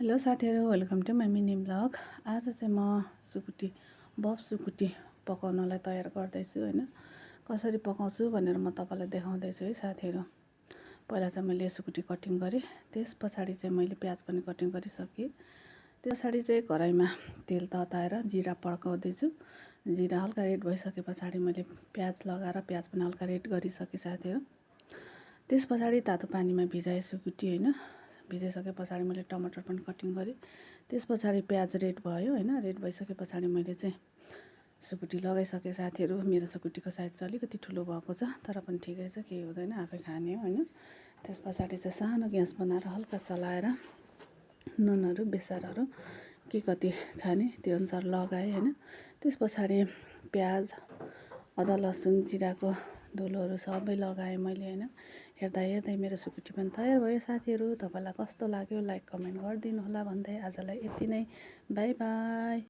Hello साथीहरू, welcome to my mini blog. आज चाहिँ म बफ सुकुटी पकाउनलाई तयार गर्दैछु हैन। कसरी पकाउँछु भनेर म तपाईलाई देखाउँदैछु है साथीहरू। पहिला चाहिँ मैले सुकुटी कटिङ गरेँ, त्यस पछाडि चाहिँ मैले प्याज पनि कटिङ गरिसकेँ। त्यस पछाडि चाहिँ कराईमा तेल तताएर जिरा पड्काउँदैछु। जिरा हल्का रेड भइसके पछाडि मैले प्याज लगाएर प्याज पनि हल्का रेड गरिसकेँ साथीहरू। त्यस पछाडि तातो पानीमा भिजाएँ सुकुटी हैन। भिजाइसके पछाडि मैले टमाटर पनि कटिङ गरेँ। त्यस पछाडि प्याज रेड भयो हैन। रेड भइसके पछाडि मैले चाहिँ सुकुटी लगाइसकेँ साथीहरू। मेरो सुकुटीको साइज चाहिँ अलिकति ठुलो भएको छ, तर पनि ठिकै छ, केही हुँदैन, आफै खाने हो हैन। त्यस पछाडि चाहिँ सानो ग्यास बनाएर हल्का चलाएर नुनहरू बेसारहरू के कति खाने त्यो अनुसार लगाएँ हैन। त्यस पछाडि प्याज अदुवा लसुन जिराको धुलोहरू सबै लगाएँ मैले हैन। हेर्दै मेरो सुकुटी पनि तयार भयो साथीहरू। तपाईलाई कस्तो लाग्यो लाइक कमेन्ट गरिदिनु होला भन्दै आजलाई यति नै। By by.